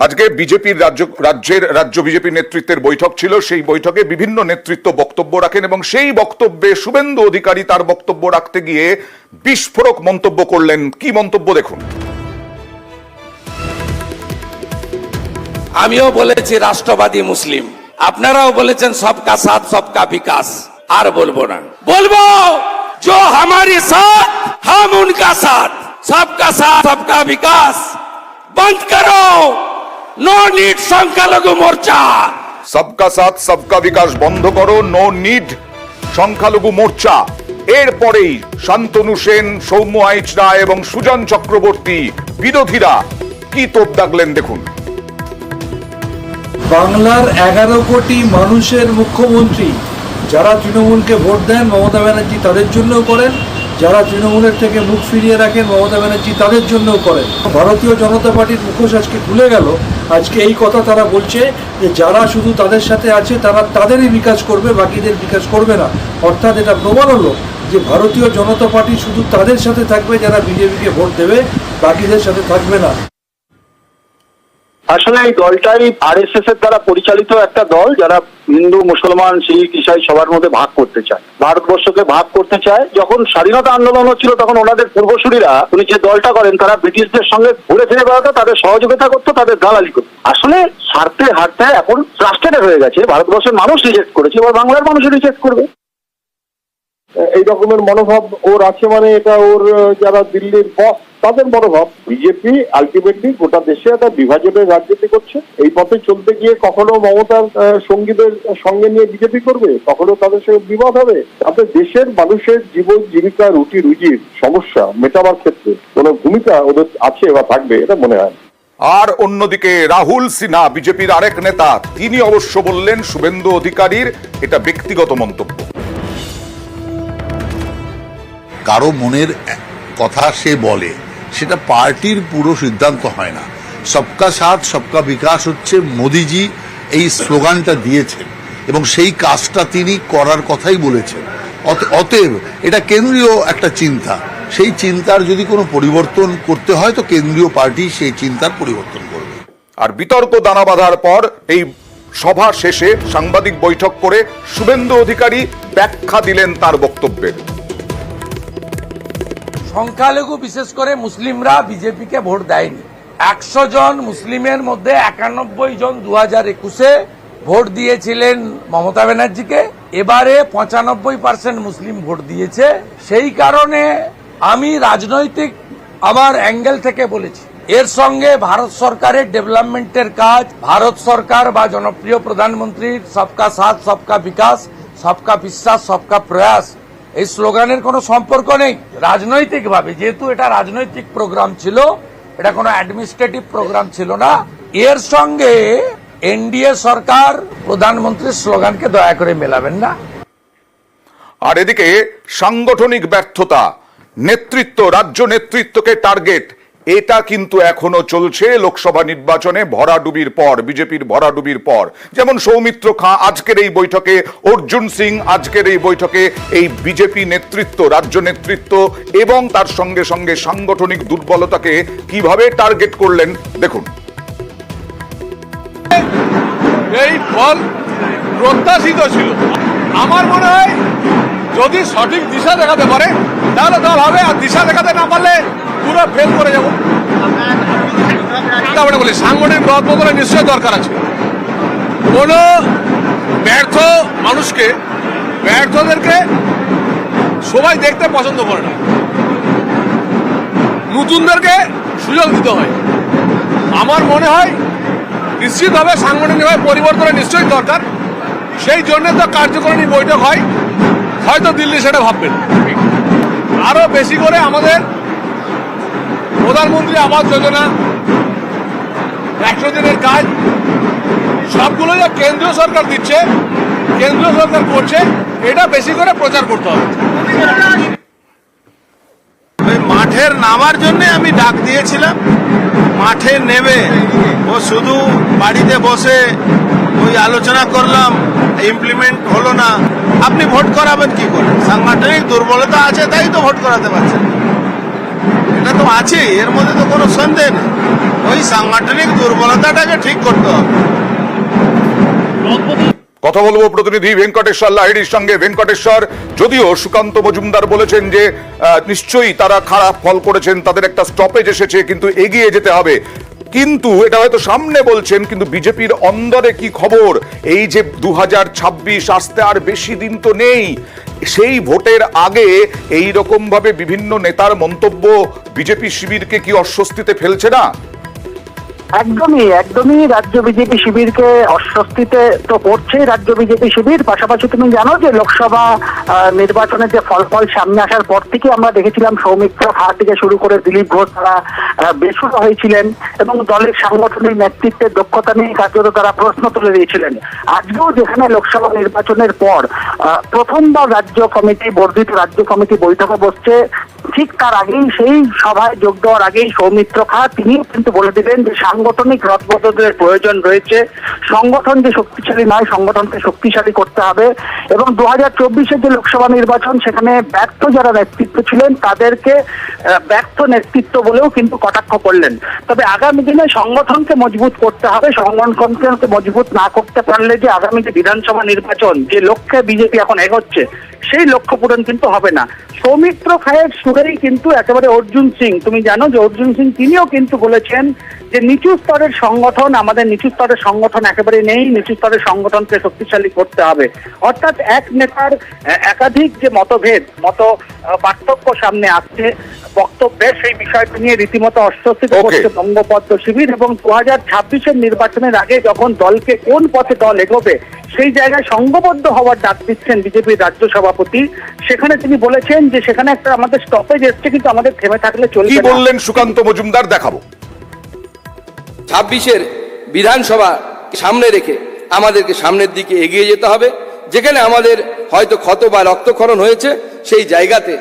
আজকে বিজেপির রাজ্য বিজেপি নেতৃত্বের বৈঠক ছিল। সেই বৈঠকে বিভিন্ন নেতৃত্ব বক্তব্য রাখেন এবং সেই বক্তব্যে শুভেন্দু অধিকারী তার বক্তব্য রাখতে গিয়ে বিস্ফোরক মন্তব্য করলেন। কি মন্তব্য দেখুন। আমিও বলেছি রাষ্ট্রবাদী মুসলিম, আপনারাও বলেছেন সবকা সাথ সবকা বিকাশ। আর বলবো না, বলবো जो हमारे साथ हम उनका साथ, सबका साथ सबका विकास बंद करो। नो नीड সংখ্যালঘু মোর্চা। সবকা সাথ সবকা বিকাশ বন্ধ করো, নো নিড সংখ্যালঘু মোর্চা। এরপরেই শান্তনু সেন, সৌম্য আইচরা এবং সুজন চক্রবর্তী বিরোধীরা কি তোপ দাগলেন দেখুন। বাংলার 11 কোটি মানুষের মুখ্যমন্ত্রী, যারা তৃণমূলকে ভোট দেন মমতা ব্যানার্জি তাদের জন্যও করেন, যারা তৃণমূলের থেকে মুখ ফিরিয়ে রাখেন মমতা ব্যানার্জি তাদের জন্যও করেন। ভারতীয় জনতা পার্টির মুখোশ আজকে খুলে গেল। আজকে এই কথা তারা বলছে যে যারা শুধু তাদের সাথে আছে তারা তাদেরই বিকাশ করবে, বাকিদের বিকাশ করবে না। অর্থাৎ এটা প্রমাণ হলো যে ভারতীয় জনতা পার্টি শুধু তাদের সাথে থাকবে যারা বিজেপিকে ভোট দেবে, বাকিদের সাথে থাকবে না। আসলে এই দলটাই আরএসএস এর দ্বারা পরিচালিত একটা দল, যারা হিন্দু, মুসলমান, শিখ, ইসাই সবার মধ্যে ভাগ করতে চায়, ভারতবর্ষকে ভাগ করতে চায়। যখন স্বাধীনতা আন্দোলন হচ্ছিল তখন ওনাদের পূর্বসূরীরা, উনি যে দলটা করেন, তারা ব্রিটিশদের সঙ্গে ঘুরে ফিরে বেড়াতো, তাদের সহযোগিতা করতো, তাদের দালালি করতো। আসলে স্বার্থে হারতে এখন ফ্রাস্ট্রেটেড হয়ে গেছে। ভারতবর্ষের মানুষ রিজেক্ট করেছে, এবার বাংলার মানুষও রিজেক্ট করবে। এই রকমের মনোভাব ওর আছে, মানে এটা ওর যারা দিল্লির বস তাদের মনোভাব। বিজেপি আলটিমেটলি গোটা দেশে একটা বিভাজনের রাজনীতি করছে। এই পথে চলতে গিয়ে কখনো মমতার সঙ্গীদের সঙ্গে নিয়ে বিজেপি করবে, কখনো তাদের সঙ্গে বিবাদ হবে। তাতে দেশের মানুষের জীবন জীবিকা, রুটি রুজির সমস্যা মেটাবার ক্ষেত্রে কোনো ভূমিকা ওদের আছে বা থাকবে এটা মনে হয়। আর অন্যদিকে রাহুল সিনহা, বিজেপির আরেক নেতা, তিনি অবশ্য বললেন শুভেন্দু অধিকারীর এটা ব্যক্তিগত মন্তব্য। কারো মনের কথা সে বলে, সেটা পার্টির পুরো সিদ্ধান্ত হয় না। সবকা সাথ সবকা বিকাশ হচ্ছে মোদিজি এই স্লোগানটা দিয়েছেন এবং সেই কাজটা তিনি করার কথাই বলেছেন। অতএব এটা কেন্দ্রীয় একটা চিন্তা। সেই চিন্তার যদি কোনো পরিবর্তন করতে হয় তো কেন্দ্রীয় পার্টি সেই চিন্তার পরিবর্তন করবে। আর বিতর্ক দানা বাঁধার পর এই সভা শেষে সাংবাদিক বৈঠক করে শুভেন্দু অধিকারী ব্যাখ্যা দিলেন তার বক্তব্যের। সংখ্যালঘু বিশেষ করে মুসলিমরা বিজেপিকে ভোট দেয়নি। 100 জন মুসলিমের মধ্যে 91 জন 2021-এ ভোট দিয়েছিলেন মমতা ব্যানার্জিকে। এবারে 95% মুসলিম ভোট দিয়েছে। সেই কারণে আমি রাজনৈতিক আমার অ্যাঙ্গেল থেকে বলেছি, এর সঙ্গে ভারত সরকারের ডেভেলপমেন্টের কাজ, ভারত সরকার বা জনপ্রিয় প্রধানমন্ত্রীর সবকা সাথ সবকা বিকাশ, সবকা বিশ্বাস সবকা প্রয়াস, এই স্লোগানের কোনো সম্পর্ক নেই। রাজনৈতিকভাবে, যেহেতু এটা রাজনৈতিক প্রোগ্রাম ছিল, এটা কোনো অ্যাডমিনিস্ট্রেটিভ প্রোগ্রাম ছিল না, এর সঙ্গে এনডিএ সরকার প্রধানমন্ত্রীর স্লোগানকে দয়া করে মেলাবেন না। আর এদিকে সাংগঠনিক ব্যর্থতা, নেতৃত্ব, রাজ্য নেতৃত্বকে টার্গেট, এটা কিন্তু এখনো চলছে লোকসভা নির্বাচনে ভরাডুবির পর, বিজেপির ভরাডুবির পর। যেমন সৌমিত্র খাঁ আজকের এই বৈঠকে, অর্জুন সিং আজকের এই বৈঠকে এই বিজেপি নেতৃত্ব, রাজ্য নেতৃত্ব এবং তার সঙ্গে সঙ্গে সাংগঠনিক দুর্বলতাকে কিভাবে টার্গেট করলেন দেখুন। এই ফল প্রত্যাশিত ছিল। আমার মনে হয় যদি সঠিক দিশা দেখাতে পারে তাহলে দল হবে, আর দিশা দেখাতে না পারলে পুরো ফেল করে যাবো। বলি সাংগঠনিক বদলে নিশ্চয় দরকার আছে। কোন ব্যর্থ মানুষকে, ব্যর্থদেরকে সবাই দেখতে পছন্দ করে না, নতুনদেরকে সুযোগ দিতে হয়। আমার মনে হয় নিশ্চিতভাবে সাংগঠনিকভাবে পরিবর্তনের নিশ্চয়ই দরকার। সেই জন্য তো কার্যকরী বৈঠক হয়, হয়তো দিল্লি সেটা ভাববেন। আরো বেশি করে আমাদের প্রধানমন্ত্রী আবাস যোজনা, 100 দিনের কাজ, সবগুলো যা কেন্দ্রীয় সরকার দিচ্ছে, কেন্দ্রীয় সরকার করছে, এটা বেশি করে প্রচার করতে হবে। মাঠের নামার জন্য আমি ডাক দিয়েছিলাম। মাঠে নেমে ও শুধু বাড়িতে বসে ওই আলোচনা করলাম, ইমপ্লিমেন্ট হলো না। আপনি ভোট করাবেন কি করে? সাংগঠনিক দুর্বলতা আছে, তাই তো ভোট করাতে পারছেন। এটা তো আছে, এর মধ্যে তো কোনো সন্দেহ নেই। ওই সাংগঠনিক দুর্বলতাটাকে ঠিক করতে হবে। কথা বলবো প্রতিনিধি ভেঙ্কটেশ্বর লাহিড়ির সঙ্গে। ভেঙ্কটেশ্বর, যদিও সুকান্ত মজুমদার বলেছেন যে নিশ্চয়ই তারা খারাপ ফল করেছেন, তাদের একটা স্টপেজ এসেছে, কিন্তু এগিয়ে যেতে হবে, কিন্তু এটা হয়তো সামনে বলছেন, কিন্তু বিজেপির অন্দরে কি খবর? এই যে 2026 আসতে আর বেশি দিন তো নেই, সেই ভোটের আগে এই রকম ভাবে বিভিন্ন নেতার মন্তব্য বিজেপি শিবিরকে কি অস্বস্তিতে ফেলছে না? একদমই রাজ্য বিজেপি শিবিরকে অস্বস্তিতে তো পড়ছেই রাজ্য বিজেপি শিবির। পাশাপাশি তুমি জানো যে লোকসভা নির্বাচনের যে ফল সামনে আসার পর থেকে আমরা দেখেছিলাম সৌমিত্র খাঁ থেকে শুরু করে দিলীপ ঘোষ তারা বেসুরো হয়েছিলেন এবং দলের সাংগঠনিক নেতৃত্বের দক্ষতা নিয়ে কার্যত তারা প্রশ্ন তুলে দিয়েছিলেন। আজকেও যেখানে লোকসভা নির্বাচনের পর প্রথমবার রাজ্য কমিটি, বর্ধিত রাজ্য কমিটি বৈঠকে বসছে, ঠিক তার আগেই সেই সভায় যোগ দেওয়ার আগেই সৌমিত্র খাঁ তিনিও কিন্তু বলে দিলেন যে সাংগঠনিক রদবদলের প্রয়োজন রয়েছে, সংগঠন যে শক্তিশালী নয়, সংগঠনকে শক্তিশালী করতে হবে এবং 2024-এর যে লোকসভা নির্বাচন সেখানে ব্যর্থ যারা নেতৃত্ব ছিলেন তাদেরকে ব্যর্থ নেতৃত্ব বলেও কিন্তু কটাক্ষ করলেন। তবে আগামী দিনে সংগঠনকে মজবুত করতে হবে, সংগঠনকে মজবুত না করতে পারলে যে আগামী যে বিধানসভা নির্বাচন যে লক্ষ্যে বিজেপি এখন এগোচ্ছে সেই লক্ষ্য পূরণ কিন্তু হবে না। সৌমিত্র খায়ের সুরেই কিন্তু একেবারে অর্জুন সিং, তুমি জানো যে অর্জুন সিং তিনিও কিন্তু বলেছেন যে নিচু স্তরের সংগঠন, আমাদের নিচু স্তরের সংগঠন একেবারে নেই, নিচু স্তরের সংগঠনকে শক্তিশালী করতে হবে। অর্থাৎ এক নেতার একাধিক যে মত পার্থক্য সামনে আসছে বক্তব্যের, সেই বিষয়টি নিয়ে রীতিমতো অস্বস্তিতে পড়ছে বঙ্গপদ্ম শিবির এবং 2026-এর নির্বাচনের আগে যখন দলকে কোন পথে দল এগোবে সেই জায়গায় সংঘবদ্ধ হওয়ার ডাক দিচ্ছেন বিজেপির রাজ্য সভাপতি। সেখানে তিনি বলেছেন যে সেখানে একটা আমাদের স্টপেজ এসছে, কিন্তু আমাদের থেমে থাকলে চলবে না। কি বললেন সুকান্ত মজুমদার, দেখাবো। 26-এর বিধানসভা সামনে রেখে আমাদেরকে সামনের দিকে এগিয়ে যেতে হবে। যেখানে আমাদের হয়তো ক্ষত বা রক্তক্ষরণ হয়েছে সেই জায়গাতে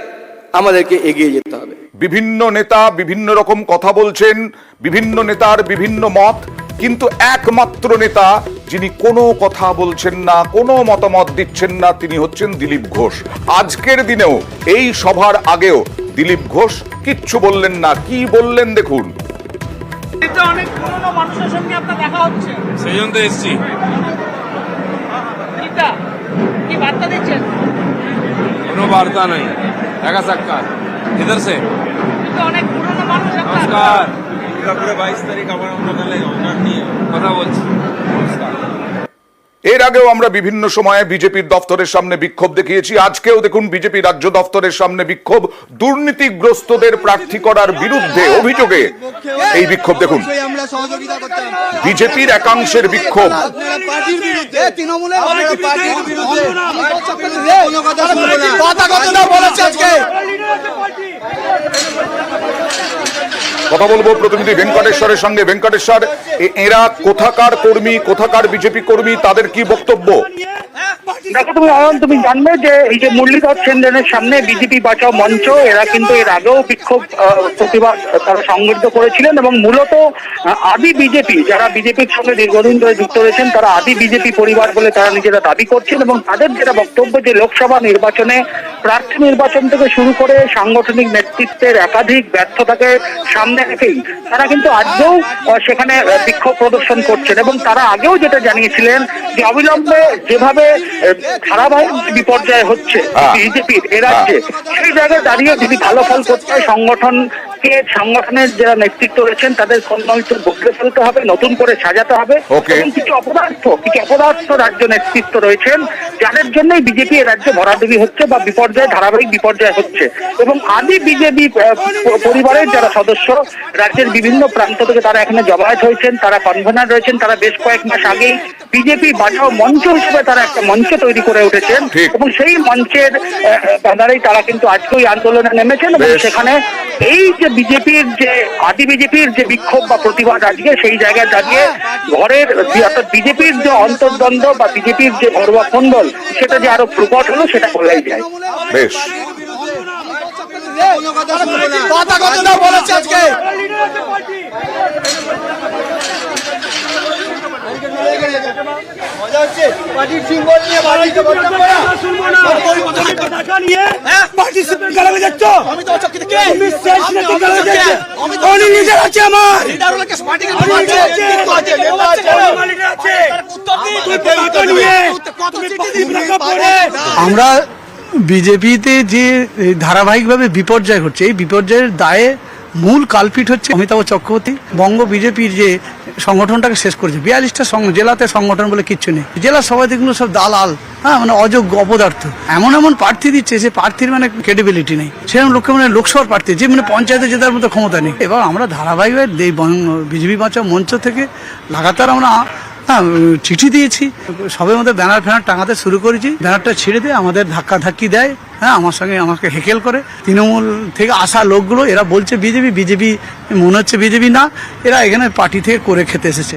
আমাদেরকে এগিয়ে যেতে হবে। বিভিন্ন নেতা বিভিন্ন রকম কথা বলছেন, বিভিন্ন নেতার বিভিন্ন মত, কিন্তু একমাত্র নেতা যিনি কোনো কথা বলছেন না, কোনো মতামত দিচ্ছেন না, তিনি হচ্ছেন দিলীপ ঘোষ। আজকের দিনেও এই সভার আগেও দিলীপ ঘোষ কিচ্ছু বললেন না। কি বললেন দেখুন। অনেক পুরনো মানুষের সঙ্গে আপনার দেখা হচ্ছে, সেই জন্য তো এসছি। কি বার্তা দিচ্ছেন? কোনো বার্তা নেই, দেখা সাক্ষাৎ ইধার সে। কিন্তু অনেক পুরনো মানুষ নমস্কার, দুর্গাপুরে 22 তারিখ আমার ওনার নিয়ে কথা বলছি। নমস্কার। এর আগেও আমরা বিভিন্ন সময়ে বিজেপির দফতরের সামনে বিক্ষোভ দেখিয়েছি। আজকেও দেখুন বিজেপি রাজ্য দফতরের সামনে বিক্ষোভ, দুর্নীতিগ্রস্তদের প্রার্থী করার বিরুদ্ধে অভিযোগে এই বিক্ষোভ দেখুন। বিজেপির একাংশের বিক্ষোভ। কথা বলবো প্রতিনিধি ভেঙ্কটেশ্বরের সঙ্গে। ভেঙ্কটেশ্বর, এরা কোথাকার কর্মী, কোথাকার বিজেপি কর্মী, তাদের কি বক্তব্য? দেখো তুমি জানবে যে এই যে মুরলীধর সেনের সামনে বিজেপি বাঁচাও মঞ্চ, এরা কিন্তু এর আগেও বিক্ষোভ প্রতিবাদ তারা সংগঠিত করেছিলেন এবং মূলত আদি বিজেপি, যারা বিজেপির সঙ্গে দীর্ঘদিন ধরে যুক্ত রয়েছেন তারা আদি বিজেপি পরিবার বলে তারা নিজেরা দাবি করছেন এবং তাদের যেটা বক্তব্য যে লোকসভা নির্বাচনে প্রার্থী নির্বাচন থেকে শুরু করে সাংগঠনিক নেতৃত্বের একাধিক ব্যর্থতাকে সামনে রেখেই তারা কিন্তু আজকেও সেখানে বিক্ষোভ প্রদর্শন করছেন এবং তারা আগেও যেটা জানিয়েছিলেন যে অবিলম্বে যেভাবে ধারাবাহিক বিপর্যয় হচ্ছে বিজেপির এ রাজ্যে, সেই জায়গায় দাঁড়িয়ে যদি ভালো ফল করতে হয় সংগঠনের যারা নেতৃত্ব রয়েছেন তাদের কর্মসূচি বদলে ফেলতে হবে, নতুন করে সাজাতে হবে এবং কিছু অপদার্থ রাজ্য নেতৃত্ব রয়েছেন যাদের জন্যই বিজেপি এ রাজ্যে ভরাডুবি হচ্ছে বা ধারাবাহিক বিপর্যয় হচ্ছে এবং আদি বিজেপি পরিবারের যারা সদস্য রাজ্যের বিভিন্ন প্রান্ত থেকে তারা এখানে জমায়েত হয়েছেন, তারা কনভেনার রয়েছেন, তারা বেশ কয়েক মাস আগেই বিজেপি বাঁচাও মঞ্চ হিসেবে তারা একটা মঞ্চ তৈরি করে উঠেছেন এবং সেই মঞ্চের ব্যানারেই তারা কিন্তু আজকেই আন্দোলনে নেমেছেন এবং সেখানে এই যে বিজেপির যে আদি বিজেপির যে বিক্ষোভ বা প্রতিবাদ আজকে সেই জায়গায় দাঁড়িয়ে ঘরের অর্থাৎ বিজেপির যে অন্তর্দ্বন্দ্ব বা বিজেপির যে ঘরোয়া খণ্ডল সেটা যে আরো প্রকট হলো সেটা বলাই যায়। বেশ, বলেছে আজকে মজা হচ্ছে পার্টির সিম্বল নিয়ে পার্টিকে বদনাম করা টাকা নিয়ে পার্টির সিম্বল গালাবে যাচ্ছ আমি তো চক্কি থেকে তুমি শেষ নেতা গালাবে যাচ্ছে আমি তো লিডার আছে আমার লিডার হলো কেস পার্টিকে বলছে কিন্তু আছে লিডার আছে উত্তর দিন তুই টাকা নিয়ে কত চিঠি দিবি টাকা পড়ে আমরা বিজেপিতে যে ধারাবাহিকভাবে বিপর্যয় ঘটছে, এই বিপর্যয়ের দায়ে মূল কালপিট হচ্ছে অমিতাভ চক্রবর্তী। বঙ্গ বিজেপির যে সংগঠনটাকে শেষ করেছে, 42টা জেলাতে সংগঠন বলে কিচ্ছু নেই, জেলার সভাপতিগুলো সব দালাল, মানে অযোগ্য অপদার্থ। এমন এমন প্রার্থী দিচ্ছে যে প্রার্থীর মানে ক্রেডিবিলিটি নেই, সেরকম লোককে মানে লোকসভার প্রার্থী যে মানে পঞ্চায়েতে জেতার মতো ক্ষমতা নেই। এবার আমরা ধারাবাহিকভাবে বিজেপি বাঁচাও মঞ্চ থেকে লাগাতার আমরা চিঠি দিয়েছি, সবের মধ্যে ব্যানার ফ্যানার টাঙাতে শুরু করেছি। ব্যানারটা ছেড়ে দিয়ে আমাদের ধাক্কি দেয়, আমার সঙ্গে আমাকে হেকেল করে। তৃণমূল থেকে আসা লোকগুলো এরা বলছে বিজেপি, মনে হচ্ছে বিজেপি না, এরা এখানে পার্টি থেকে করে খেতে এসেছে।